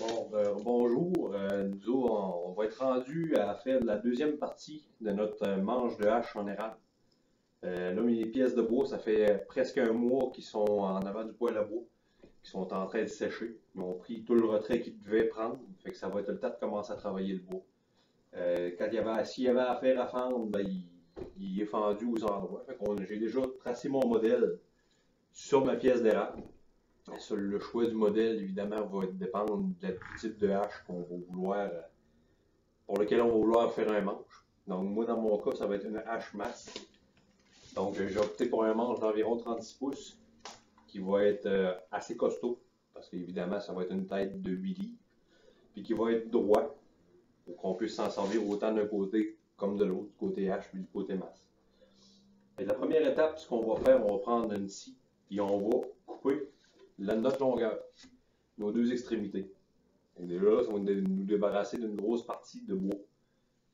Bon, bonjour. Nous autres, on va être rendu à faire la deuxième partie de notre manche de hache en érable. Là, mes pièces de bois, ça fait presque un mois qu'ils sont en avant du poêle à bois, qui sont en train de sécher. Ils ont pris tout le retrait qu'ils devaient prendre, fait que ça va être le temps de commencer à travailler le bois. S'il y avait affaire à fendre, ben, il est fendu aux endroits. J'ai déjà tracé mon modèle sur ma pièce d'érable. Le choix du modèle, évidemment, va dépendre du type de hache qu'on va vouloir, pour lequel on va vouloir faire un manche. Donc, moi, dans mon cas, ça va être une hache masse. Donc, j'ai opté pour un manche d'environ 36 pouces, qui va être assez costaud, parce qu'évidemment, ça va être une tête de 8 livres, puis qui va être droit, pour qu'on puisse s'en servir autant d'un côté comme de l'autre, côté hache, puis du côté masse. Et la première étape, ce qu'on va faire, on va prendre une scie, puis on va couper notre longueur, nos deux extrémités. Et déjà là, ça va nous débarrasser d'une grosse partie de bois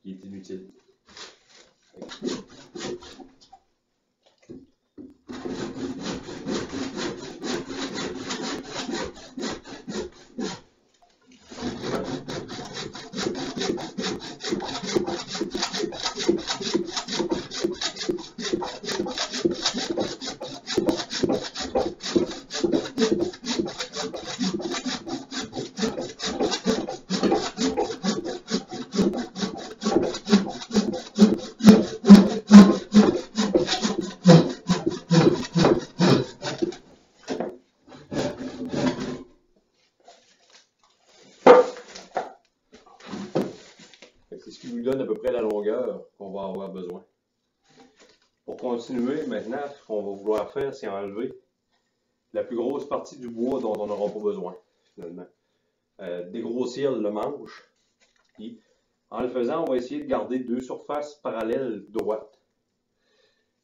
qui est inutile. C'est ce qui nous donne à peu près la longueur qu'on va avoir besoin. Pour continuer, maintenant, ce qu'on va vouloir faire, c'est enlever la plus grosse partie du bois dont on n'aura pas besoin, finalement. Dégrossir le manche. Puis, en le faisant, on va essayer de garder deux surfaces parallèles droites.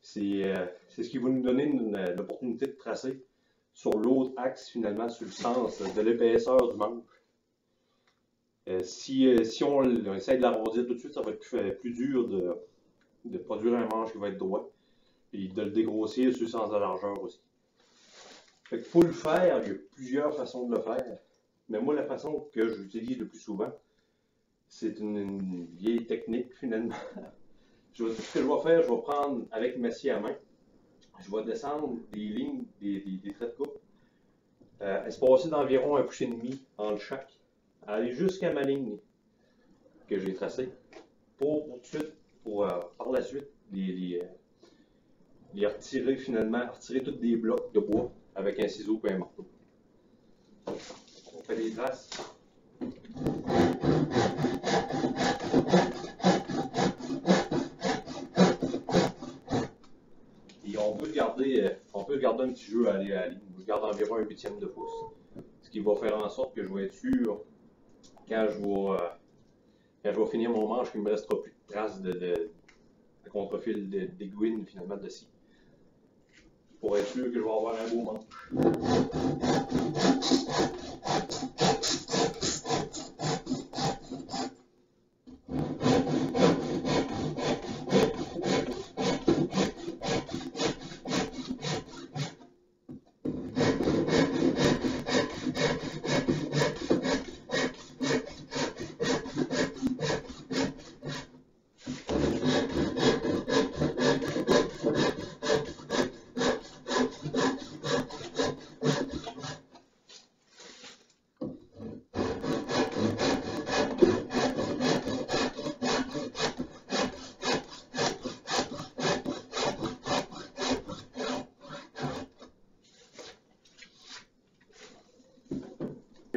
C'est ce qui va nous donner l'opportunité de tracer sur l'autre axe, finalement, sur le sens de l'épaisseur du manche. Si on essaie de l'arrondir tout de suite, ça va être plus dur de produire un manche qui va être droit. Et de le dégrossir sur le sens de largeur aussi. Fait qu'il faut le faire, il y a plusieurs façons de le faire. Mais moi, la façon que j'utilise le plus souvent, c'est une vieille technique finalement. Ce que je vais faire, je vais prendre avec ma scie à main, je vais descendre des lignes, des traits de coupe, espacer d'environ 1,5 pouces entre chaque, aller jusqu'à ma ligne que j'ai tracée, pour par la suite les retirer finalement, retirer tous des blocs de bois avec un ciseau et un marteau. On fait des traces. Et on peut garder un petit jeu à aller à la ligne. Je garde environ 1/8 de pouce. Ce qui va faire en sorte que je vais être sûr, quand je vais finir mon manche, qu'il ne me restera plus de traces de contrefil d'aiguine finalement de scie. Pour être sûr que je vais avoir un beau manche.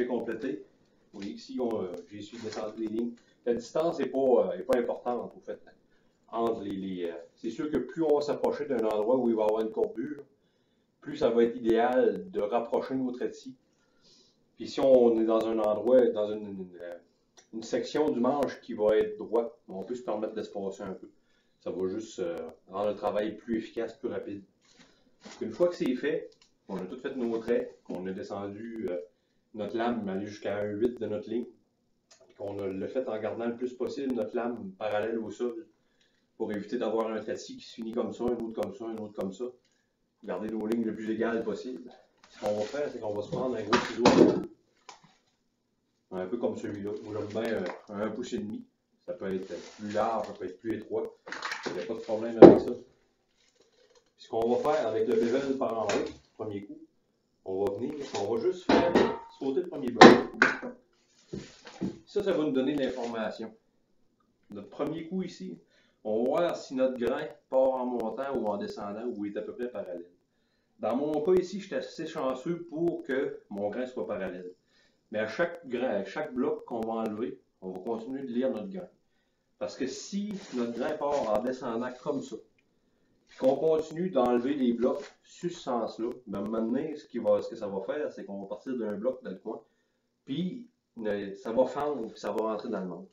Complété. Vous voyez ici, j'ai essuyé de descendre les lignes. La distance n'est pas importante, en fait, entre c'est sûr que plus on va s'approcher d'un endroit où il va y avoir une courbure, plus ça va être idéal de rapprocher nos traits de scie. Puis si on est dans un endroit, dans une section du manche qui va être droite, on peut se permettre d'espacer un peu. Ça va juste rendre le travail plus efficace, plus rapide. Une fois que c'est fait, on a tout fait nos traits, qu'on a descendu notre lame aller jusqu'à 1,8 de notre ligne, et qu'on l'a fait en gardant le plus possible notre lame parallèle au sol, pour éviter d'avoir un trait de scie qui se finit comme ça, un autre comme ça, un autre comme ça. Garder nos lignes le plus égales possible. Ce qu'on va faire, c'est qu'on va se prendre un gros ciseau Un peu comme celui-là. Moi, j'aime bien un pouce et demi. Ça peut être plus large, ça peut être plus étroit. Il n'y a pas de problème avec ça. Ce qu'on va faire avec le bevel par en haut, premier coup, on va juste faire sauter le premier bloc. Ça va nous donner de l'information. Notre premier coup ici, on va voir si notre grain part en montant ou en descendant ou est à peu près parallèle. Dans mon cas ici, je suis assez chanceux pour que mon grain soit parallèle. Mais à chaque bloc qu'on va enlever, on va continuer de lire notre grain. Parce que si notre grain part en descendant comme ça, puis qu'on continue d'enlever les blocs sur ce sens-là, ben maintenant, ce que ça va faire, c'est qu'on va partir d'un bloc dans le coin, puis ça va fendre, puis ça va rentrer dans le manche.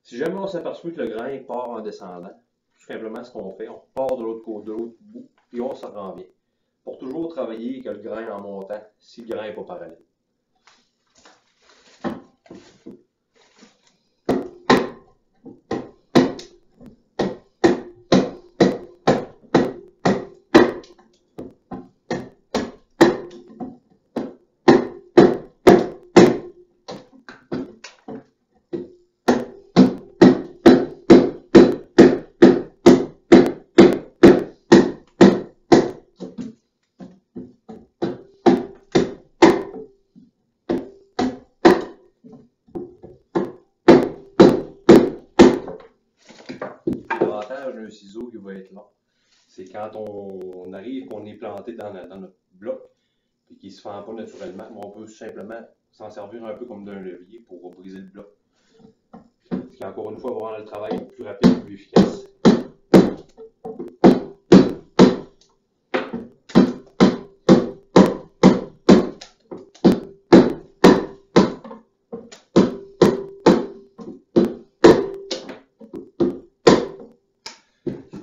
Si jamais on s'aperçoit que le grain part en descendant, tout simplement ce qu'on fait, on part de l'autre bout, puis on s'en revient. Pour toujours travailler que le grain en montant, si le grain n'est pas parallèle. L'avantage d'un ciseau qui va être long, c'est quand on arrive, qu'on est planté dans notre bloc, et qu'il ne se fend pas naturellement, on peut simplement s'en servir un peu comme d'un levier pour briser le bloc. Ce qui, encore une fois, va rendre le travail plus rapide et plus efficace.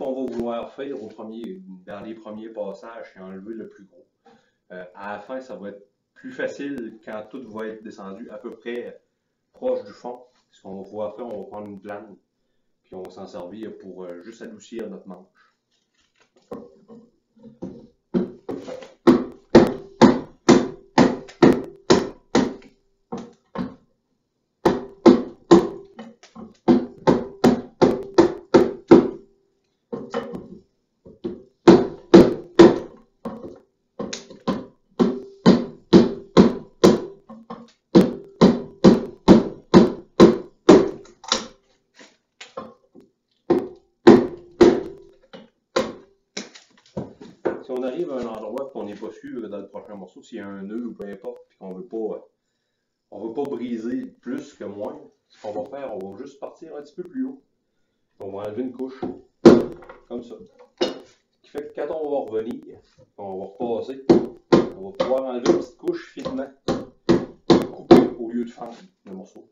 On va vouloir faire dans les premiers passages, c'est enlever le plus gros. À la fin, ça va être plus facile quand tout va être descendu à peu près proche du fond. Ce qu'on va pouvoir faire, on va prendre une plane, puis on va s'en servir pour juste adoucir notre manche. Si on arrive à un endroit qu'on n'est pas sûr dans le prochain morceau, s'il y a un nœud ou peu importe, puis qu'on veut pas briser plus que moins, ce qu'on va faire, on va juste partir un petit peu plus haut. On va enlever une couche, comme ça. Ce qui fait que quand on va revenir, on va repasser, on va pouvoir enlever une petite couche finement, couper au lieu de fendre le morceau.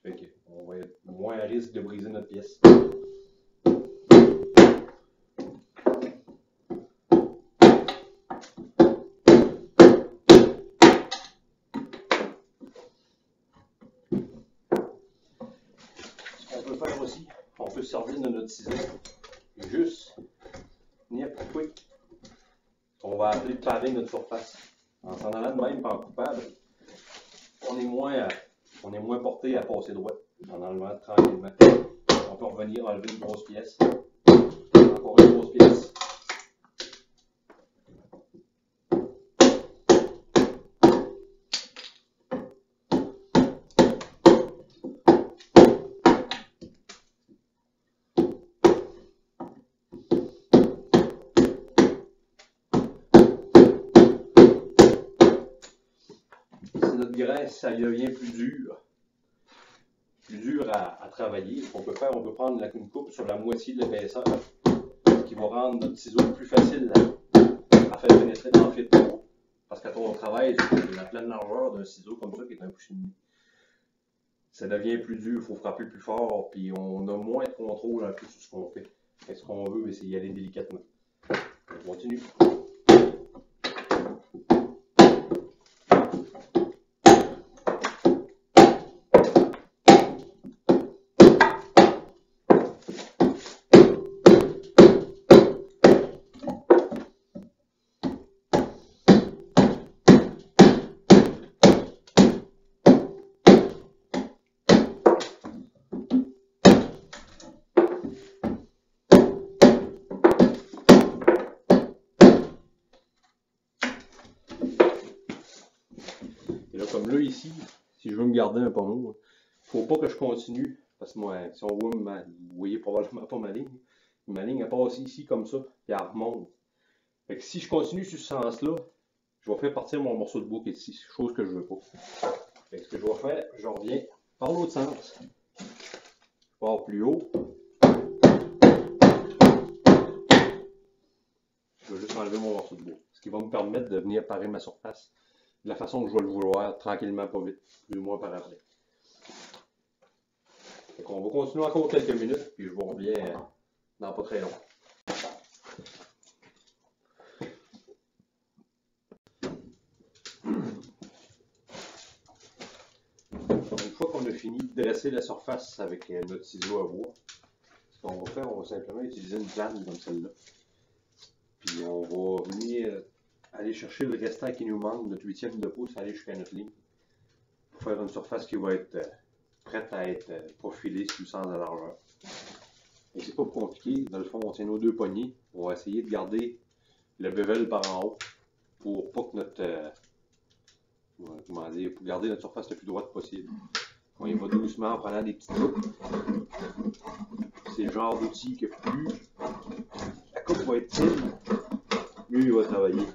Ce qui fait qu'on va être moins à risque de briser notre pièce. Aussi, on peut se servir de notre ciseau et juste venir couper. On va appeler paver notre surface. En s'en allant de même par coupable, on est moins porté à passer droit en enlevant tranquillement. On peut revenir enlever une grosse pièce. Encore une grosse pièce. Notre grain, ça devient plus dur à travailler. Ce qu'on peut faire, on peut prendre une coupe sur la moitié de l'épaisseur, qui va rendre notre ciseau plus facile à faire pénétrer dans le fil de bois. Parce que quand on travaille sur la pleine largeur d'un ciseau comme ça, qui est un pouce et demi, ça devient plus dur, il faut frapper plus fort, puis on a moins de contrôle un peu sur ce qu'on fait. Et ce qu'on veut, c'est y aller délicatement. On continue. ici, si je veux me garder un pommeau, faut pas que je continue, parce que moi, si on voit, vous voyez probablement pas ma ligne elle passe ici comme ça, puis elle remonte. Fait que si je continue sur ce sens-là, je vais faire partir mon morceau de bois qui est ici, chose que je veux pas. Fait que ce que je vais faire, je reviens par l'autre sens. Je pars plus haut. Je vais juste enlever mon morceau de bois, ce qui va me permettre de venir parer ma surface de la façon que je vais le vouloir, tranquillement, pas vite, plus ou moins par après. Donc on va continuer encore quelques minutes, puis je vous reviens dans pas très long. Une fois qu'on a fini de dresser la surface avec notre ciseau à bois, ce qu'on va faire, on va simplement utiliser une plane comme celle-là. Puis on va venir aller chercher le restant qui nous manque, notre 8e de pouce, aller jusqu'à notre ligne, pour faire une surface qui va être prête à être profilée sur le sens de la largeur. Et c'est pas compliqué, dans le fond, on tient nos deux poignées, on va essayer de garder le bevel par en haut, pour pas que notre, comment dire, pour garder notre surface le plus droite possible. On y va doucement en prenant des petites coupes. C'est le genre d'outil que plus la coupe va être fine, mieux il va travailler.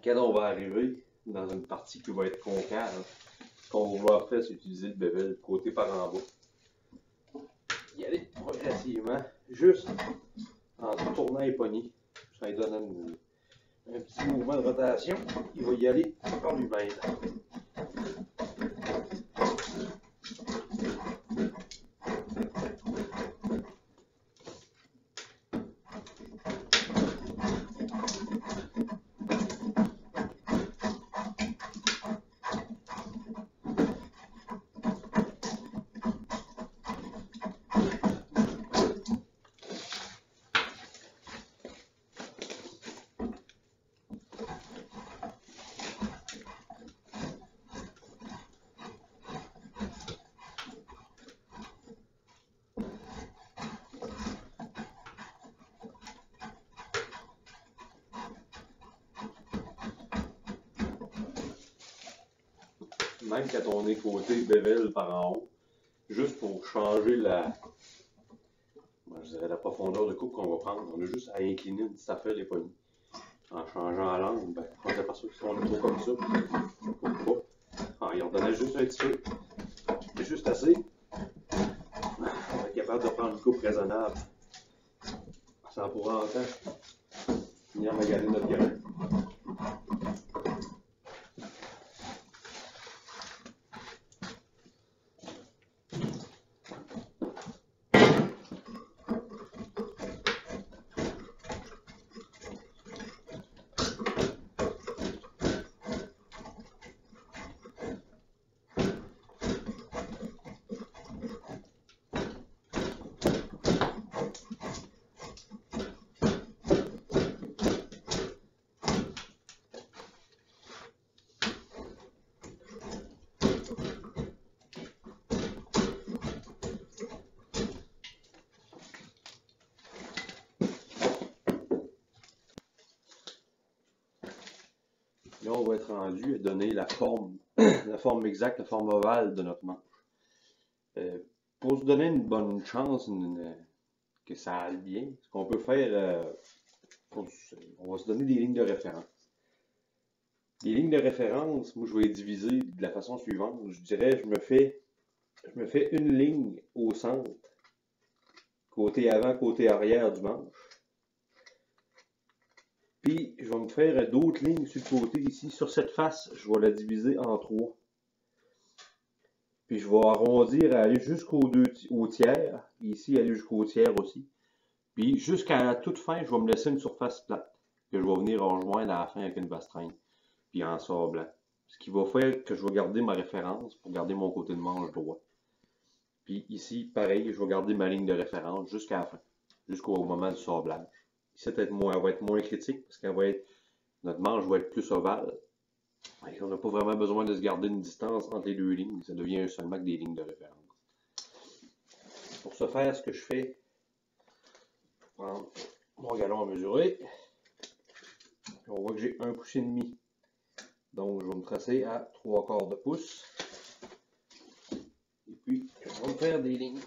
Quand on va arriver dans une partie qui va être concave, ce qu'on va vouloir faire, c'est utiliser le bevel côté par en bas. Y aller progressivement, juste en tournant les poignées. Ça lui donne un petit mouvement de rotation. Il va y aller par lui-même. Même quand on est côté bevel par en haut, juste pour changer la profondeur de coupe qu'on va prendre, on a juste à incliner une petite affaire les poignées. En changeant l'angle, ben, on s'aperçoit que si on est trop comme ça, on ne coupe pas. En y redonnant juste un petit peu, c'est juste assez. On va être capable de prendre une coupe raisonnable, sans pour autant venir maganer notre grain. Là, on va être rendu à donner la forme exacte, la forme ovale de notre manche. Pour se donner une bonne chance que ça aille bien, ce qu'on peut faire, on va se donner des lignes de référence. Les lignes de référence, moi je vais les diviser de la façon suivante. Je dirais, je me fais une ligne au centre, côté avant, côté arrière du manche. Puis, je vais me faire d'autres lignes sur le côté ici. Sur cette face, je vais la diviser en 3. Puis je vais arrondir à aller au tiers. Ici, aller jusqu'au tiers aussi. Puis jusqu'à la toute fin, je vais me laisser une surface plate. Que je vais venir rejoindre à la fin avec une bastringue. Puis en sablant. Ce qui va faire que je vais garder ma référence pour garder mon côté de manche droit. Puis ici, pareil, je vais garder ma ligne de référence jusqu'à la fin. Jusqu'au moment du sablage. Ici, elle va être moins critique parce qu'elle va être. Notre manche va être plus ovale. On n'a pas vraiment besoin de se garder une distance entre les deux lignes. Ça devient seulement que des lignes de référence. Pour ce faire, ce que je fais, je vais prendre mon galon à mesurer. On voit que j'ai 1,5 pouce. Donc, je vais me tracer à 3/4 de pouce. Et puis, je vais me faire des lignes.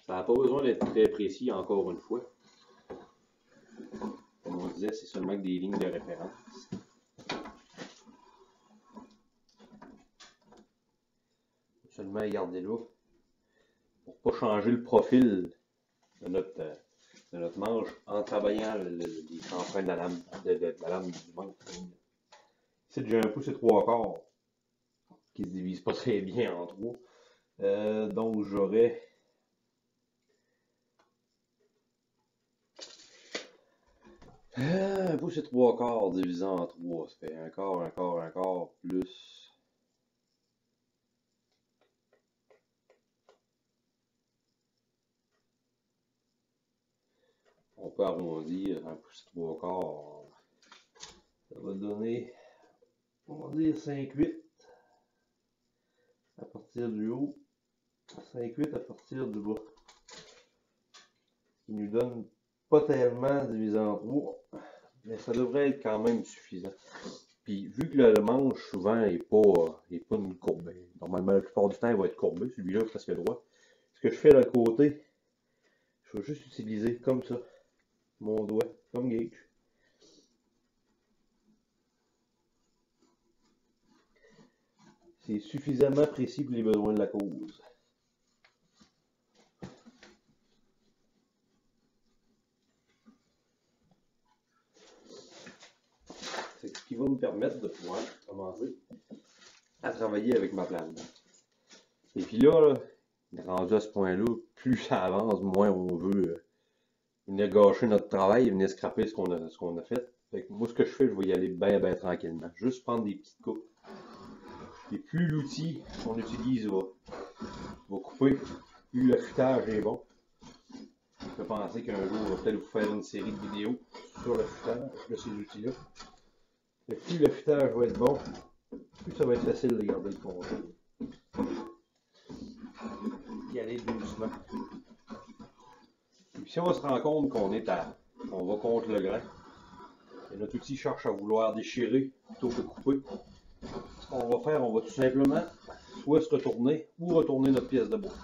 Ça n'a pas besoin d'être très précis, encore une fois. Comme on disait, c'est seulement que des lignes de référence. Seulement garder là pour ne pas changer le profil de notre manche en travaillant les chanfreins de la lame, de la lame du manche. Ici, j'ai 1 pouce et 3/4 qui ne se divise pas très bien en 3. Donc, j'aurais 1 pouce et 3/4 divisé en 3. Ça fait un quart, plus. On peut arrondir 1 pouce et 3/4. Ça va donner, on va dire 5/8 à partir du haut, 5/8 à partir du bas. Il nous donne pas tellement divisé en 3, mais ça devrait être quand même suffisant. Puis vu que le manche souvent n'est pas une courbe, normalement la plupart du temps il va être courbé, celui-là est presque droit. Ce que je fais de l'autre côté, je vais juste utiliser comme ça mon doigt, comme gauge. C'est suffisamment précis pour les besoins de la cause. C'est ce qui va me permettre de pouvoir commencer à travailler avec ma plane. Et puis là, rendu à ce point-là, plus ça avance, moins on veut venir gâcher notre travail et venir scraper ce qu'on a fait. Fait que moi, ce que je fais, je vais y aller bien tranquillement. Juste prendre des petites coupes. Et plus l'outil qu'on utilise va couper, plus l'affûtage est bon. Je peux penser qu'un jour, on va peut-être vous faire une série de vidéos sur l'affûtage de ces outils-là. Plus l'affûtage va être bon, plus ça va être facile de garder le contour. Y aller doucement. Et puis si on se rend compte qu'on va contre le grain, et notre outil cherche à vouloir déchirer plutôt que couper, ce qu'on va faire, on va tout simplement soit se retourner ou retourner notre pièce de bois.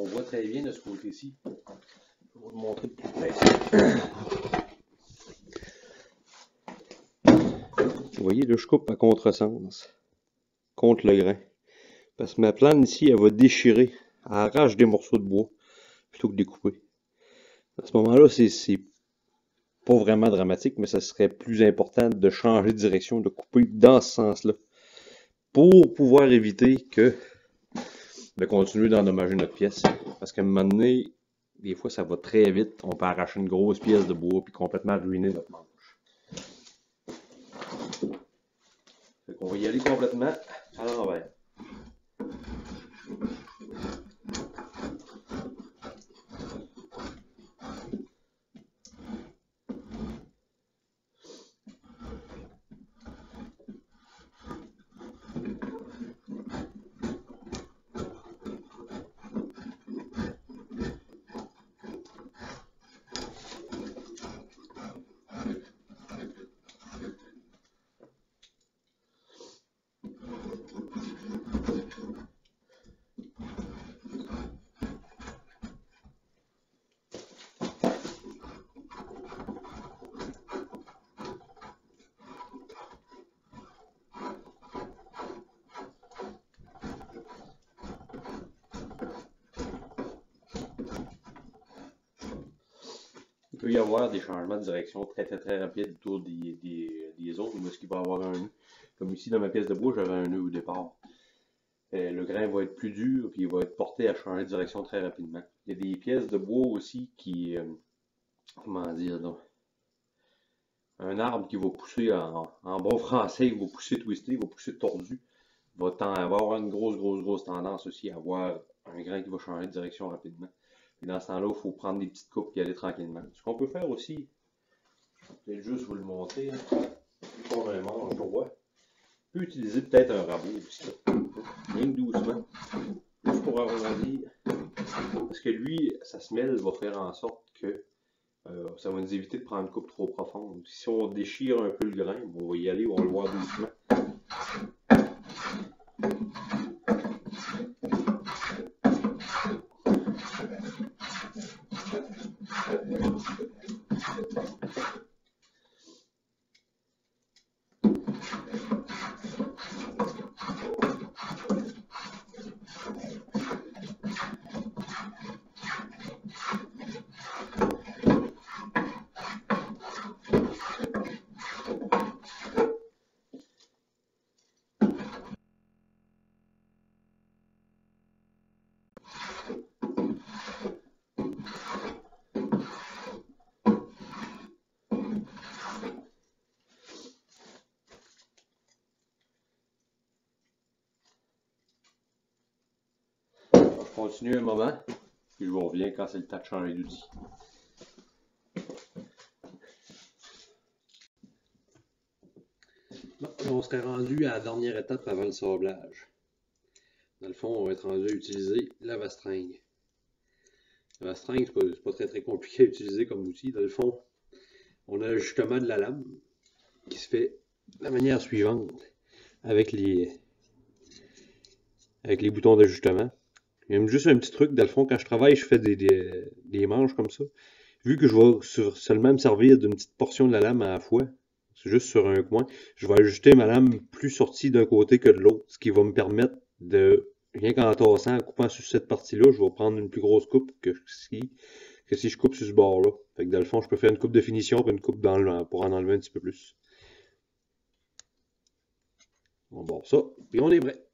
on voit très bien de ce côté-ci. Je vais vous le montrer de plus près. Vous voyez, là, je coupe à contresens, contre le grain. Parce que ma plane ici, elle va déchirer, elle arrache des morceaux de bois, plutôt que de découper. À ce moment-là, c'est pas vraiment dramatique, mais ça serait plus important de changer de direction, de couper dans ce sens-là, pour pouvoir éviter de continuer d'endommager notre pièce. Parce qu'à un moment donné, des fois, ça va très vite, on peut arracher une grosse pièce de bois, puis complètement ruiner notre manche. On va y aller complètement à l'envers. Il peut y avoir des changements de direction très rapides autour des autres, mais ce qu'il va y avoir un nœud. Comme ici dans ma pièce de bois, j'avais un nœud au départ. Le grain va être plus dur, puis il va être porté à changer de direction très rapidement. Il y a des pièces de bois aussi qui, comment dire, donc, un arbre qui va pousser en bon français, il va pousser twisté, il va pousser tordu, va avoir une grosse tendance aussi à avoir un grain qui va changer de direction rapidement. Et dans ce temps-là, il faut prendre des petites coupes et aller tranquillement. Ce qu'on peut faire aussi, je vais juste vous le montrer, vu qu'on a un manche droit, on peut utiliser peut-être un rabot aussi, bien doucement, juste pour arrondir, parce que lui, sa semelle va faire en sorte que ça va nous éviter de prendre une coupe trop profonde. Si on déchire un peu le grain, on va y aller, on va le voir doucement. Je continue un moment, puis je vous reviens quand c'est le temps de changer d'outil. On serait rendu à la dernière étape avant le sablage. Dans le fond, on va être rendu à utiliser la vastringue. La vastringue, c'est pas très compliqué à utiliser comme outil. Dans le fond, on a l'ajustement de la lame qui se fait de la manière suivante avec les boutons d'ajustement. Il y a juste un petit truc, dans le fond, quand je travaille, je fais des manches comme ça. Vu que je vais seulement me servir d'une petite portion de la lame à la fois, c'est juste sur un coin, je vais ajuster ma lame plus sortie d'un côté que de l'autre, ce qui va me permettre de, rien qu'en tassant, en coupant sur cette partie-là, je vais prendre une plus grosse coupe que si je coupe sur ce bord-là. Fait que dans le fond, je peux faire une coupe de finition et une coupe pour en enlever un petit peu plus. On barre ça, puis on est prêt.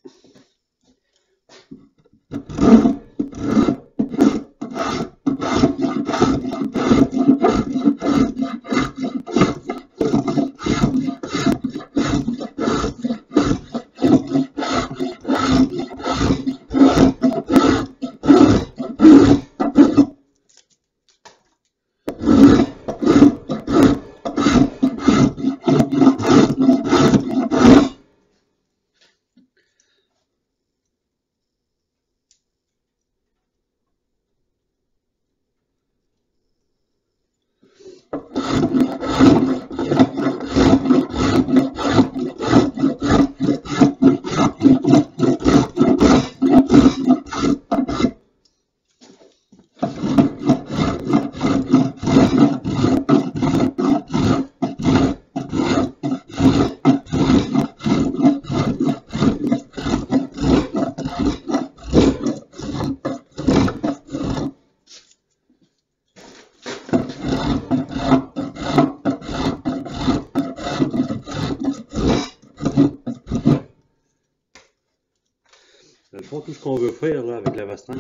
fond, tout ce qu'on veut faire là, avec la Vastran,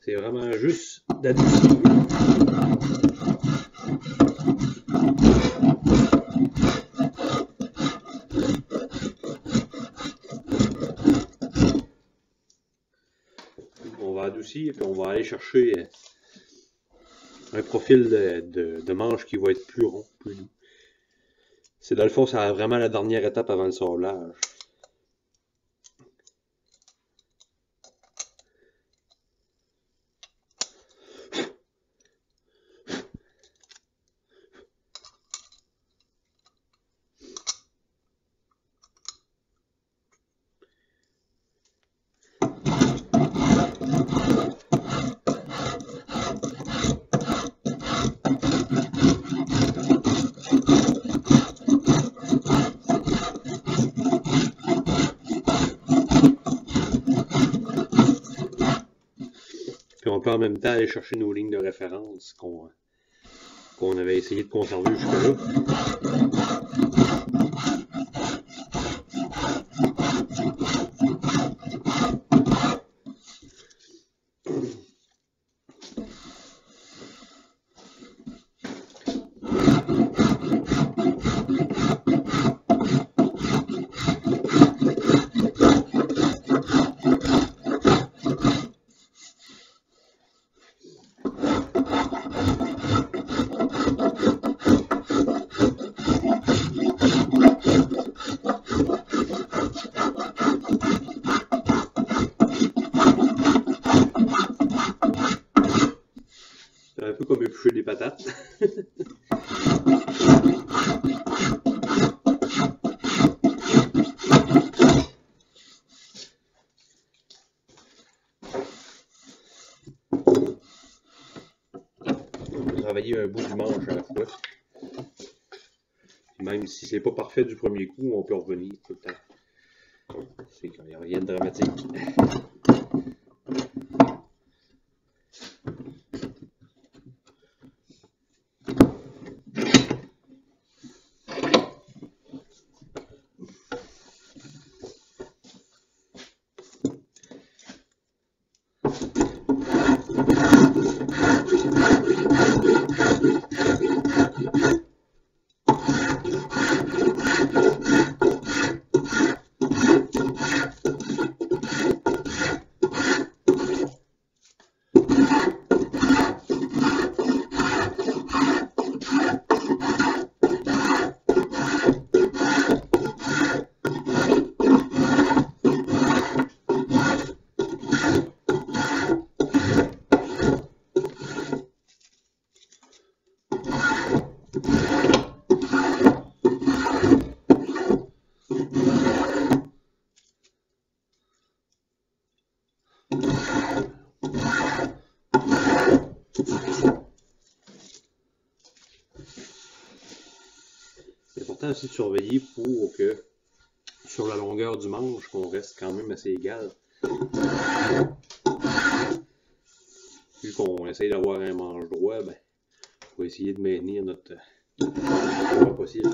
c'est vraiment juste d'adoucir. On va adoucir, puis on va aller chercher un profil de manche qui va être plus rond, plus doux. C'est dans le fond, c'est vraiment la dernière étape avant le sablage. Puis on peut en même temps aller chercher nos lignes de référence qu'on avait essayé de conserver jusque-là. Un peu comme éplucher des patates. On peut travailler un bout du manche à la fois. Et même si c'est pas parfait du premier coup, on peut revenir tout le temps. C'est qu'il n'y a rien de dramatique. C'est important aussi de surveiller pour que sur la longueur du manche, qu'on reste quand même assez égal. Vu qu'on essaye d'avoir un manche droit, ben, faut essayer de maintenir notre droit possible.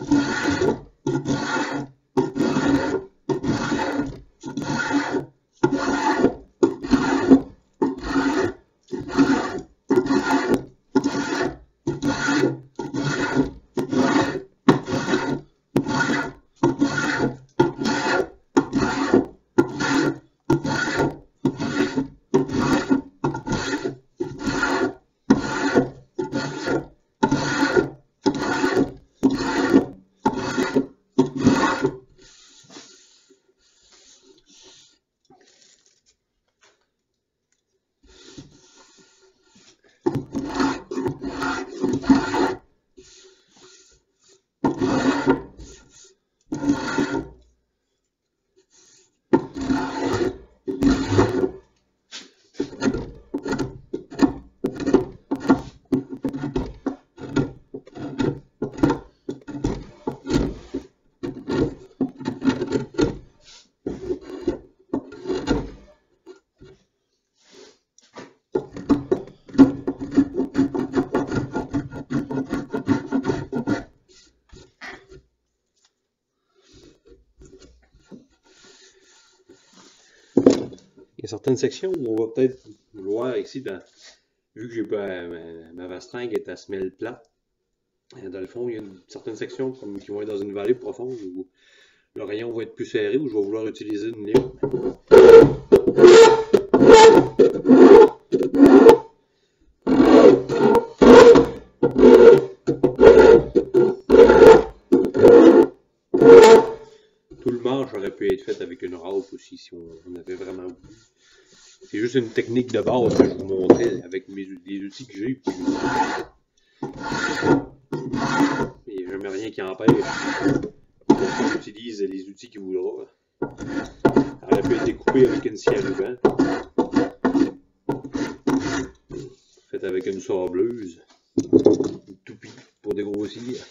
Il y a certaines sections où on va peut-être vouloir ici, vu que j'ai pas ma vastringue est à semelle plate, dans le fond, il y a certaines sections qui vont être dans une vallée profonde où le rayon va être plus serré, où je vais vouloir utiliser une lime. Tout le manche aurait pu être fait avec une râpe aussi si on avait vraiment voulu. C'est juste une technique de base que je vous montrais avec les outils que j'ai. Il n'y a jamais rien qui empêche qu'on utilise les outils qu'il voudra. Elle aurait pu être découpée avec une scie à ruban, faite avec une sableuse, une toupie pour dégrossir.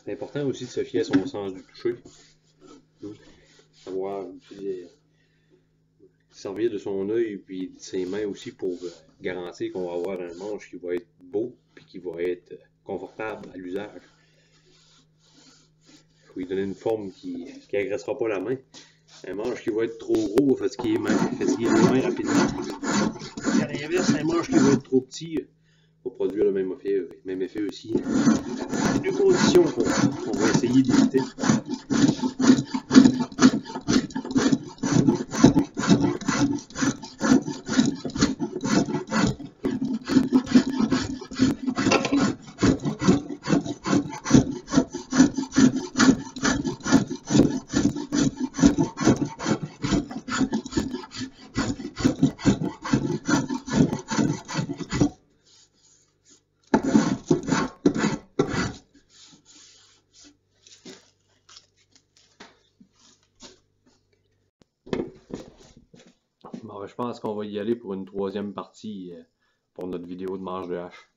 C'est important aussi de se fier à son sens du toucher. Savoir servir de son œil et de ses mains aussi pour garantir qu'on va avoir un manche qui va être beau et qui va être confortable à l'usage. Il faut lui donner une forme qui n'agressera pas la main. Un manche qui va être trop gros va fatiguer les mains rapidement. À l'inverse, un manche qui va être trop petit va produire le même effet aussi. C'est deux conditions qu'on va essayer d'éviter. Alors, je pense qu'on va y aller pour une troisième partie pour notre vidéo de manche de hache.